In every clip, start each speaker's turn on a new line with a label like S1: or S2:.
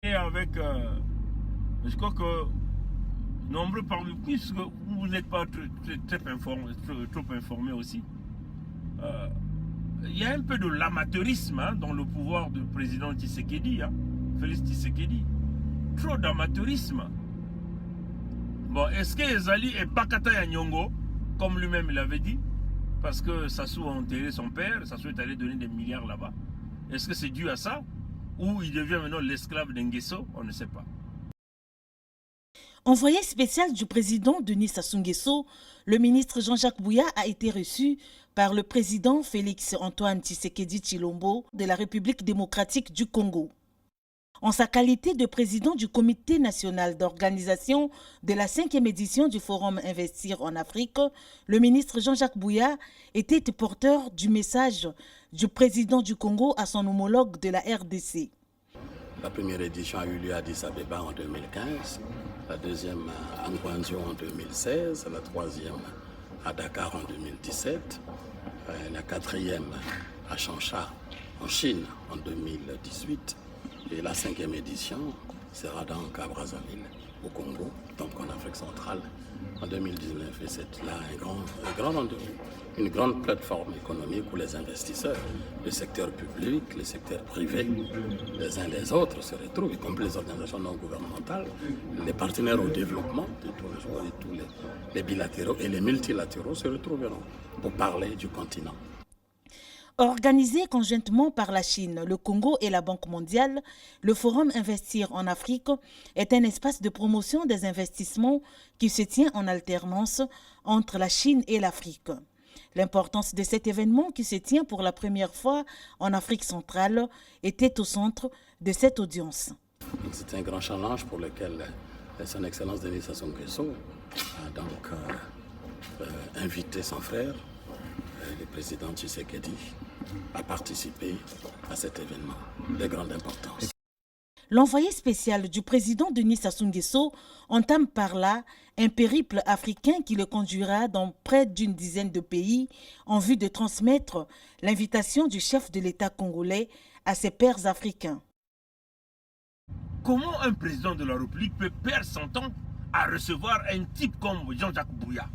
S1: Et avec, je crois que nombreux parmi vous, puisque vous n'êtes pas trop informés aussi, il y a un peu de l'amateurisme dans le pouvoir du président Tshisekedi, Félix Tshisekedi. Trop d'amateurisme. Bon, est-ce que Ezali est Pakata Yanyongo, comme lui-même il avait dit, parce que Sassou a enterré son père, Sassou est allé donner des milliards là-bas. Est-ce que c'est dû à ça? Ou il devient maintenant l'esclave d'Nguesso? On ne sait pas.
S2: Envoyé spécial du président Denis Sassou Nguesso, le ministre Jean-Jacques Bouya a été reçu par le président Félix-Antoine Tshisekedi Tshilombo de la République démocratique du Congo. En sa qualité de président du comité national d'organisation de la 5e édition du Forum Investir en Afrique, le ministre Jean-Jacques Bouya était porteur du message du président du Congo à son homologue de la RDC.
S3: La première édition a eu lieu à Addis Abeba en 2015, la deuxième à Ngwanzhou en 2016, la troisième à Dakar en 2017, la quatrième à Changsha en Chine en 2018 et la 5e édition sera donc à Brazzaville au Congo, donc en Afrique centrale en 2019. Et c'est là un grand rendez-vous, une grande plateforme économique où les investisseurs, le secteur public, le secteur privé, les uns les autres se retrouvent, y compris les organisations non gouvernementales, les partenaires au développement de tous les jours, et tous les bilatéraux et les multilatéraux se retrouveront pour parler du continent.
S2: Organisé conjointement par la Chine, le Congo et la Banque mondiale, le Forum Investir en Afrique est un espace de promotion des investissements qui se tient en alternance entre la Chine et l'Afrique. L'importance de cet événement qui se tient pour la première fois en Afrique centrale était au centre de cette audience.
S3: C'est un grand challenge pour lequel son Excellence Denis Sassou Nguesso a donc invité son frère, le président Tshisekedi, à participer à cet événement de grande importance.
S2: L'envoyé spécial du président Denis Sassou Nguesso entame par là un périple africain qui le conduira dans près d'une dizaine de pays en vue de transmettre l'invitation du chef de l'État congolais à ses pairs africains.
S1: Comment un président de la République peut perdre son temps à recevoir un type comme Jean-Jacques Bouya?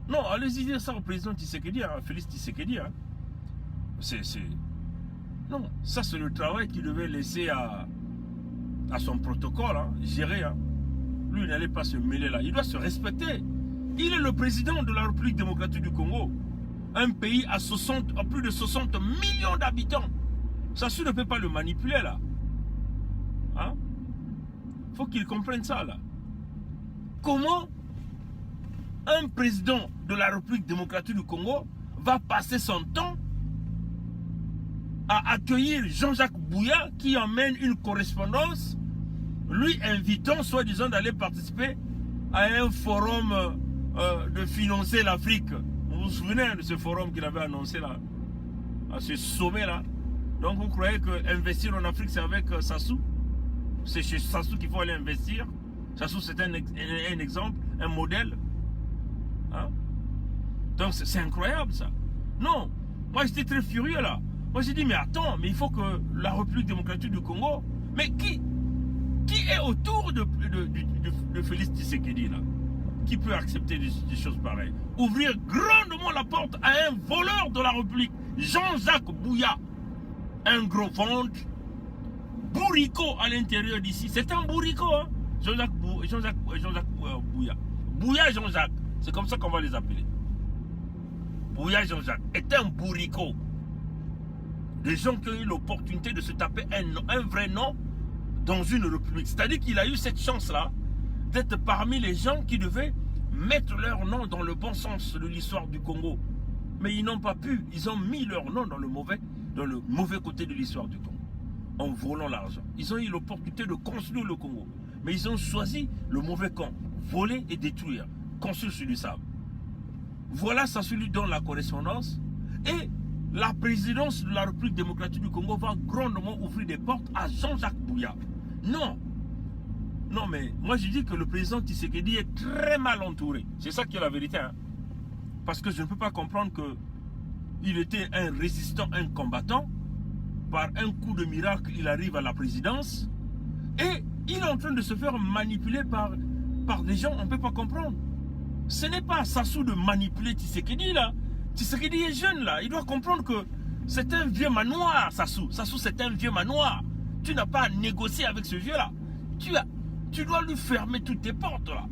S1: Non, allez-y dire ça au président Tshisekedi, Félix Tshisekedi. Non, ça c'est le travail qu'il devait laisser à son protocole, gérer. Lui, il n'allait pas se mêler là. Il doit se respecter. Il est le président de la République démocratique du Congo. Un pays à plus de 60 millions d'habitants. Sassou ne peut pas le manipuler là. Faut qu'il comprenne ça là. Comment un président de la République démocratique du Congo va passer son temps à accueillir Jean-Jacques Bouya qui emmène une correspondance, lui invitant soi-disant d'aller participer à un forum de financer l'Afrique. Vous vous souvenez de ce forum qu'il avait annoncé là, à ce sommet là? Donc vous croyez que investir en Afrique c'est avec Sassou? C'est chez Sassou qu'il faut aller investir? Sassou c'est un exemple, un modèle. Donc c'est incroyable ça. Non, moi j'étais très furieux là. Moi j'ai dit mais attends, mais il faut que la République démocratique du Congo, mais qui est autour de Félix Tshisekedi là? Qui peut accepter des choses pareilles? Ouvrir grandement la porte à un voleur de la République, Jean-Jacques Bouya, un gros ventre, bourricot à l'intérieur d'ici. C'est un bourricot, Jean-Jacques Bouya. Bouya Jean-Jacques, c'est comme ça qu'on va les appeler. Bouya Jean-Jacques est un bourricot. Des gens qui ont eu l'opportunité de se taper un vrai nom dans une république. C'est-à-dire qu'il a eu cette chance-là d'être parmi les gens qui devaient mettre leur nom dans le bon sens de l'histoire du Congo. Mais ils n'ont pas pu. Ils ont mis leur nom dans le mauvais côté de l'histoire du Congo, en volant l'argent. Ils ont eu l'opportunité de construire le Congo. Mais ils ont choisi le mauvais camp. Voler et détruire. Construire sur du sable. Voilà, ça se lui donne la correspondance. Et la présidence de la République démocratique du Congo va grandement ouvrir des portes à Jean-Jacques Bouya. Non. Non, mais moi je dis que le président Tshisekedi est très mal entouré. C'est ça qui est la vérité. Parce que je ne peux pas comprendre qu'il était un résistant, un combattant. par un coup de miracle, il arrive à la présidence. Et il est en train de se faire manipuler par des gens, on ne peut pas comprendre. Ce n'est pas à Sassou de manipuler Tshisekedi là. Tshisekedi est jeune là. Il doit comprendre que c'est un vieux manoir, Sassou. Sassou, c'est un vieux manoir. Tu n'as pas à négocier avec ce vieux là. Tu dois lui fermer toutes tes portes là.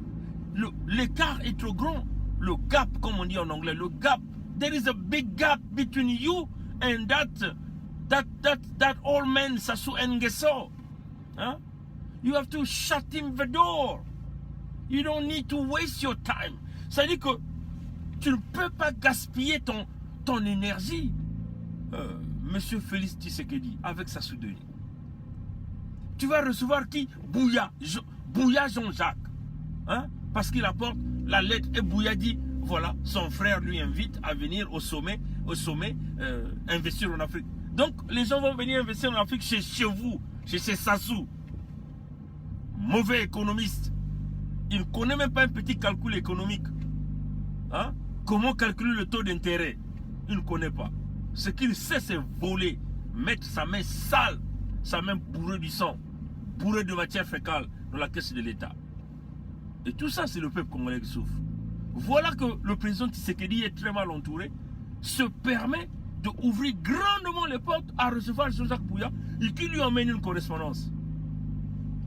S1: L'écart est trop grand. Le gap, comme on dit en anglais, le gap. There is a big gap between you and that old man Sassou Nguesso. Hein? You have to shut him the door. You don't need to waste your time. Ça veut dire que tu ne peux pas gaspiller ton énergie, Monsieur Félix Tshisekedi, avec Sassou Denis. Tu vas recevoir qui? Bouya Jean-Jacques. Hein? Parce qu'il apporte la lettre et Bouya dit, voilà, son frère lui invite à venir au sommet investir en Afrique. Donc, les gens vont venir investir en Afrique chez vous, chez Sassou. Mauvais économiste. Il ne connaît même pas un petit calcul économique. Hein? Comment calculer le taux d'intérêt? Il ne connaît pas. Ce qu'il sait, c'est voler, mettre sa main sale, sa main bourrée du sang, bourrée de matière fécale dans la caisse de l'État. Et tout ça, c'est le peuple congolais qui souffre. Voilà que le président Tshisekedi est très mal entouré, se permet d'ouvrir grandement les portes à recevoir Jean-Jacques Bouya et qui lui emmène une correspondance.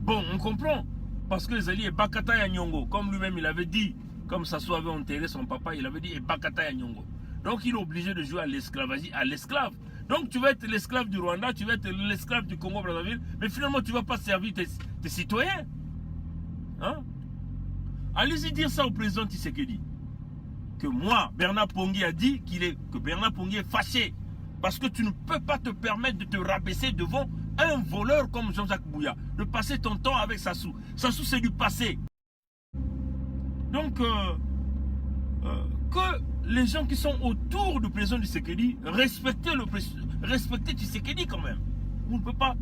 S1: Bon, on comprend, parce que les alliés Bakata Yanyongo, comme lui-même il avait dit, comme Sassou avait enterré son papa, il avait dit Bakata Yanyongo. Donc il est obligé de jouer à l'esclavagie, à l'esclave. Donc tu vas être l'esclave du Rwanda, tu vas être l'esclave du Congo-Brazzaville, mais finalement tu ne vas pas servir tes citoyens. Hein? Allez-y dire ça au président Tshisekedi. Que moi, Bernard Pongui a dit que Bernard Pongui est fâché. Parce que tu ne peux pas te permettre de te rabaisser devant un voleur comme Jean-Jacques Bouya. De passer ton temps avec Sassou. Sassou, c'est du passé. Donc, que les gens qui sont autour du président Tshisekedi respectez Tshisekedi quand même. Vous ne pouvez pas...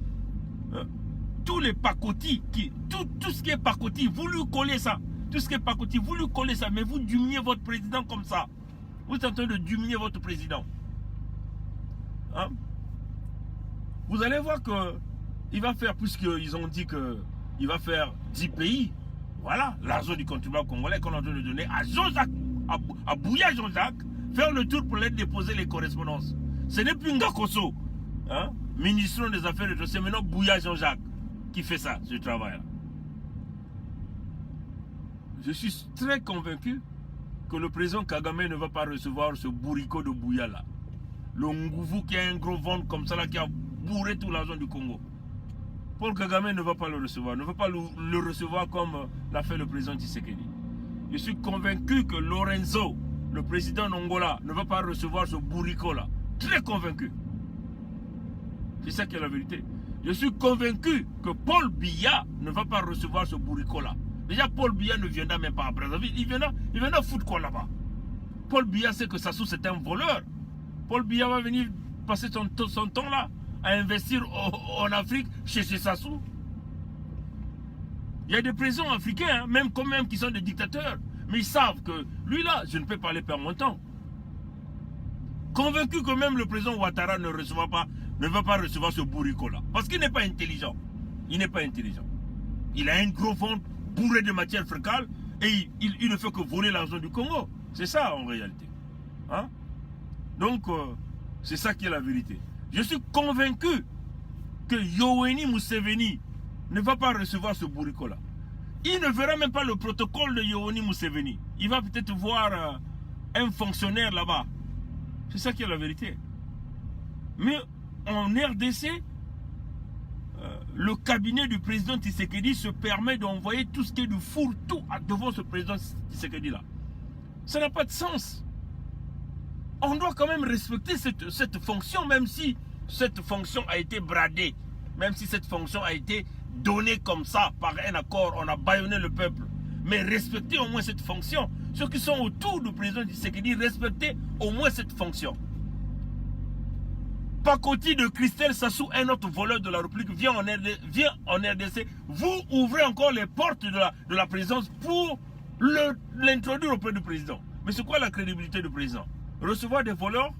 S1: tous les pacotis, tout ce qui est pacoti, vous lui collez ça. Tout ce qui est pacoti, vous lui collez ça. Mais vous diminuez votre président comme ça. Vous êtes en train de diminuer votre président. Hein? Vous allez voir qu'il va faire, puisqu'ils ont dit qu'il va faire 10 pays. Voilà, l'argent du contribuable congolais qu'on est en train de donner à Jean-Jacques, à Bouya Jean-Jacques, faire le tour pour aller déposer les correspondances. Ce n'est plus Ngakoso, hein, ministre des Affaires étrangères, c'est maintenant Bouya Jean-Jacques qui fait ça, ce travail-là. Je suis très convaincu que le président Kagame ne va pas recevoir ce bourricot de Bouya là. Le Ngouvou qui a un gros ventre comme ça là, qui a bourré tout l'argent du Congo. Paul Kagame ne va pas le recevoir, ne va pas le recevoir comme l'a fait le président Tshisekedi. Je suis convaincu que Lorenzo, le président d'Angola, ne va pas recevoir ce bourricot là. Très convaincu. C'est ça qui est la vérité. Je suis convaincu que Paul Biya ne va pas recevoir ce bourricot là. Déjà, Paul Biya ne viendra même pas à Brazzaville. Il viendra foutre quoi là-bas? Paul Biya sait que Sassou c'est un voleur. Paul Biya va venir passer son temps là à investir en Afrique chez Sassou. Il y a des présidents africains, hein, même qui sont des dictateurs. Mais ils savent que lui là, je ne peux pas aller perdre mon temps. Convaincu que même le président Ouattara ne va pas recevoir ce bourricot là. Parce qu'il n'est pas intelligent. Il n'est pas intelligent. Il a un gros ventre bourré de matière fécale et il ne fait que voler l'argent du Congo. C'est ça en réalité. Hein? Donc, c'est ça qui est la vérité. Je suis convaincu que Yoweri Museveni ne va pas recevoir ce bourricot-là. Il ne verra même pas le protocole de Yoweri Museveni. Il va peut-être voir un fonctionnaire là-bas. C'est ça qui est la vérité. Mais en RDC, le cabinet du président Tshisekedi se permet d'envoyer tout ce qui est du fourre-tout devant ce président Tshisekedi-là. Ça n'a pas de sens. On doit quand même respecter cette fonction, même si cette fonction a été bradée, même si cette fonction a été donnée comme ça, par un accord, on a bâillonné le peuple. Mais respectez au moins cette fonction. Ceux qui sont autour du président Tshisekedi, respectez au moins cette fonction. Pacoti de Christelle Sassou, un autre voleur de la République, vient en RDC. Vous ouvrez encore les portes de la présidence pour l'introduire auprès du président. Mais c'est quoi la crédibilité du président? Recevoir des voleurs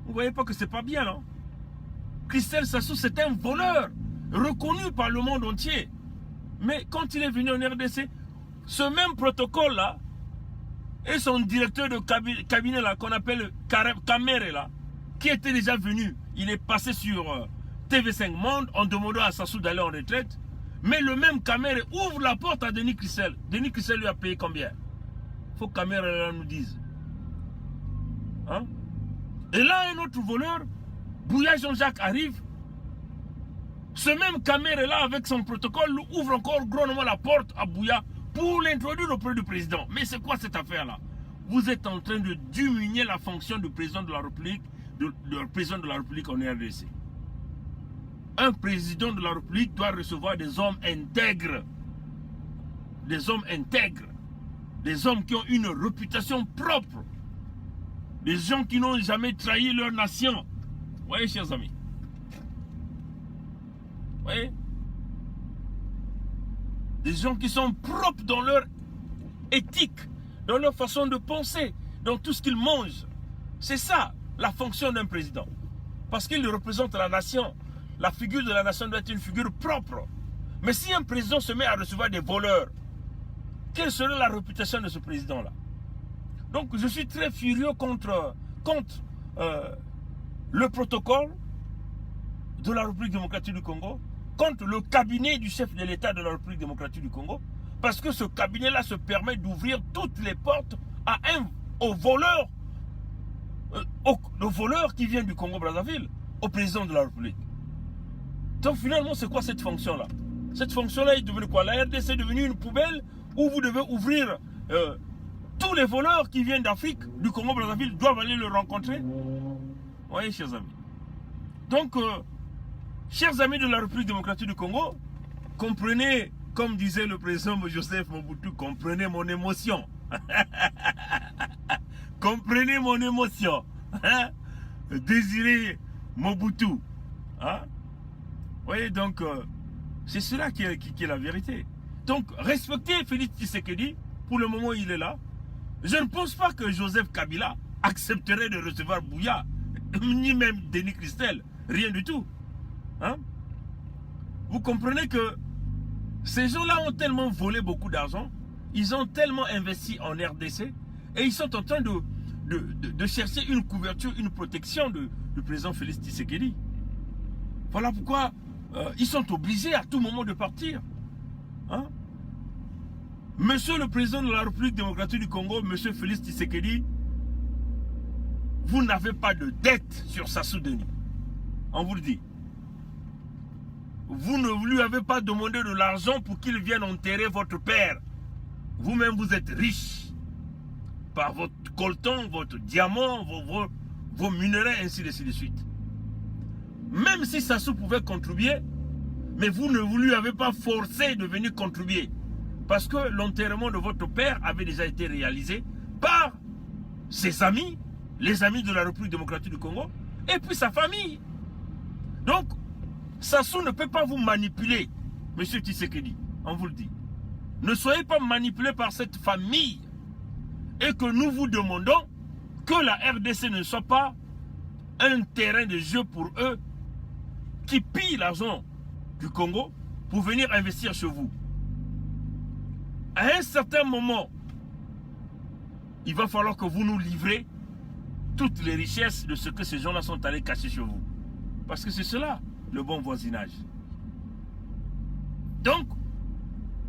S1: Vous ne voyez pas que c'est pas bien, non? Christelle Sassou, c'est un voleur, reconnu par le monde entier. Mais quand il est venu en RDC, ce même protocole-là, et son directeur de cabinet là, qu'on appelle Kamere là, qui était déjà venu, il est passé sur TV5 Monde en demandant à Sassou d'aller en retraite. Mais le même Kamere ouvre la porte à Denis Christelle. Denis Christelle lui a payé combien? Il faut que Kamere nous dise. Hein? Et là, un autre voleur, Bouya Jean-Jacques arrive. Ce même Kamere là, avec son protocole, ouvre encore grandement la porte à Bouya pour l'introduire auprès du président. Mais c'est quoi cette affaire-là? Vous êtes en train de diminuer la fonction du président de la République, de président de la République en RDC. Un président de la République doit recevoir des hommes intègres. Des hommes intègres. Des hommes qui ont une réputation propre. Des gens qui n'ont jamais trahi leur nation. Vous voyez, chers amis? Vous voyez? Des gens qui sont propres dans leur éthique, dans leur façon de penser, dans tout ce qu'ils mangent. C'est ça, la fonction d'un président. Parce qu'il représente la nation. La figure de la nation doit être une figure propre. Mais si un président se met à recevoir des voleurs, quelle serait la réputation de ce président-là? Donc je suis très furieux contre le protocole de la République démocratique du Congo, contre le cabinet du chef de l'État de la République démocratique du Congo, parce que ce cabinet-là se permet d'ouvrir toutes les portes aux voleurs qui vient du Congo-Brazzaville, au président de la République. Donc finalement, c'est quoi cette fonction-là? Cette fonction-là est devenue quoi? La RDC est devenue une poubelle où vous devez ouvrir tous les voleurs qui viennent d'Afrique, du Congo-Brazzaville, doivent aller le rencontrer. Vous voyez, chers amis. Donc, chers amis de la République démocratique du Congo, comprenez, comme disait le président Joseph Mobutu, comprenez mon émotion. Comprenez mon émotion. Hein? Désirez Mobutu. Hein? Vous voyez, donc, c'est cela qui est la vérité. Donc, respectez Félix Tshisekedi, pour le moment où il est là. Je ne pense pas que Joseph Kabila accepterait de recevoir Bouya, ni même Denis Christelle, rien du tout. Hein? Vous comprenez que ces gens-là ont tellement volé beaucoup d'argent, ils ont tellement investi en RDC, et ils sont en train de chercher une couverture, une protection du président Félix Tshisekedi. Voilà pourquoi ils sont obligés à tout moment de partir. Hein? Monsieur le président de la République démocratique du Congo, monsieur Félix Tshisekedi, vous n'avez pas de dette sur Sassou Denis. On vous le dit. Vous ne lui avez pas demandé de l'argent pour qu'il vienne enterrer votre père. Vous-même, vous êtes riche. Par votre coltan, votre diamant, vos minerais, ainsi de suite. Même si Sassou pouvait contribuer, mais vous ne vous lui avez pas forcé de venir contribuer. Parce que l'enterrement de votre père avait déjà été réalisé par ses amis, les amis de la République démocratique du Congo, et puis sa famille. Donc, Sassou ne peut pas vous manipuler, monsieur Tshisekedi, on vous le dit. Ne soyez pas manipulé par cette famille et que nous vous demandons que la RDC ne soit pas un terrain de jeu pour eux qui pillent l'argent du Congo pour venir investir chez vous. À un certain moment, il va falloir que vous nous livrez toutes les richesses de ce que ces gens-là sont allés cacher chez vous. Parce que c'est cela, le bon voisinage. Donc,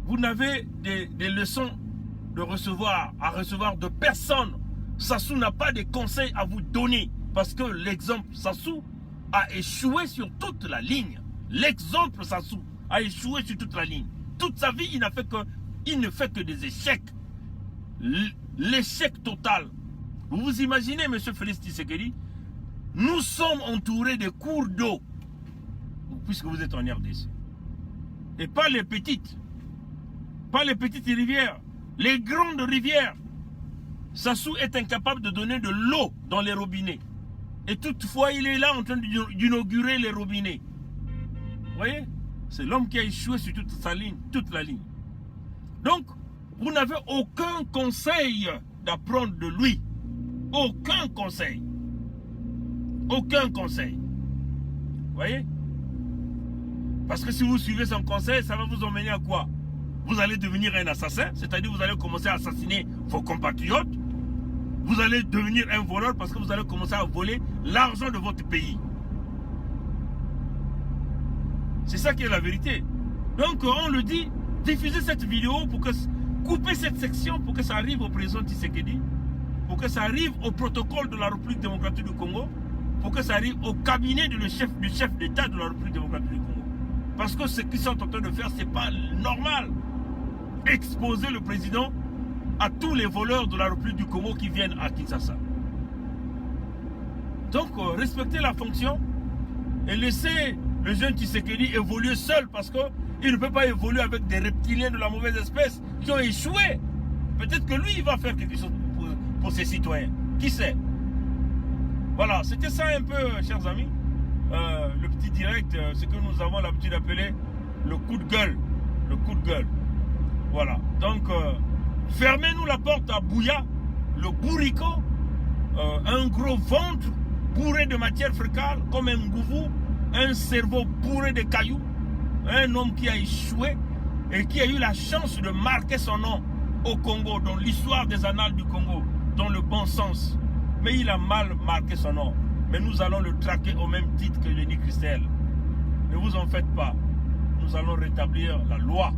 S1: vous n'avez des leçons à recevoir de personne. Sassou n'a pas de conseils à vous donner. Parce que l'exemple Sassou a échoué sur toute la ligne. L'exemple Sassou a échoué sur toute la ligne. Toute sa vie, il ne fait que des échecs. L'échec total. Vous vous imaginez, monsieur Félix Tshisekedi, nous sommes entourés de cours d'eau, puisque vous êtes en RDC. Et pas les petites. Pas les petites rivières. Les grandes rivières. Sassou est incapable de donner de l'eau dans les robinets. Et toutefois, il est là en train d'inaugurer les robinets. Vous voyez? C'est l'homme qui a échoué sur toute la ligne. Donc, vous n'avez aucun conseil d'apprendre de lui. Aucun conseil. Aucun conseil. Vous voyez? Parce que si vous suivez son conseil, ça va vous emmener à quoi? Vous allez devenir un assassin, c'est-à-dire vous allez commencer à assassiner vos compatriotes. Vous allez devenir un voleur parce que vous allez commencer à voler l'argent de votre pays. C'est ça qui est la vérité. Donc on le dit, diffusez cette vidéo pour que... Coupez cette section pour que ça arrive au président Tshisekedi, pour que ça arrive au protocole de la République démocratique du Congo, pour que ça arrive au cabinet du chef d'État de la République démocratique du Congo. Parce que ce qu'ils sont en train de faire, ce n'est pas normal. Exposer le président à tous les voleurs de la République du Congo qui viennent à Kinshasa. Donc, respectez la fonction et laissez le jeune Tshisekedi évoluer seul parce qu'il ne peut pas évoluer avec des reptiliens de la mauvaise espèce qui ont échoué. Peut-être que lui, il va faire quelque chose pour ses citoyens. Qui sait? Voilà, c'était ça un peu, chers amis. Le petit direct, ce que nous avons l'habitude d'appeler le coup de gueule. Le coup de gueule. Voilà. Donc, fermez-nous la porte à Bouya, le bourricot, un gros ventre bourré de matière fécale, comme un gouvou, un cerveau bourré de cailloux, un homme qui a échoué et qui a eu la chance de marquer son nom au Congo, dans l'histoire des annales du Congo, dans le bon sens. Mais il a mal marqué son nom. Mais nous allons le traquer au même titre que Lenny Christel. Ne vous en faites pas. Nous allons rétablir la loi,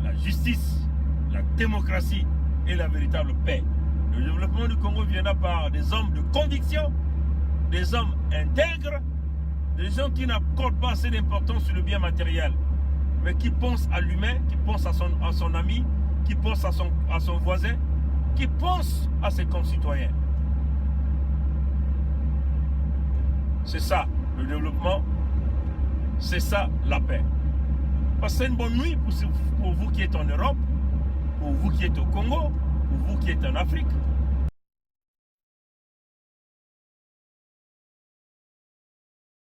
S1: la justice, la démocratie et la véritable paix. Le développement du Congo viendra par des hommes de conviction, des hommes intègres, des gens qui n'accordent pas assez d'importance sur le bien matériel, mais qui pensent à l'humain, qui pensent à son ami, qui pensent à son voisin, qui pensent à ses concitoyens. C'est ça le développement, c'est ça la paix. Passez une bonne nuit pour vous qui êtes en Europe, pour vous qui êtes au Congo, pour vous qui êtes en Afrique.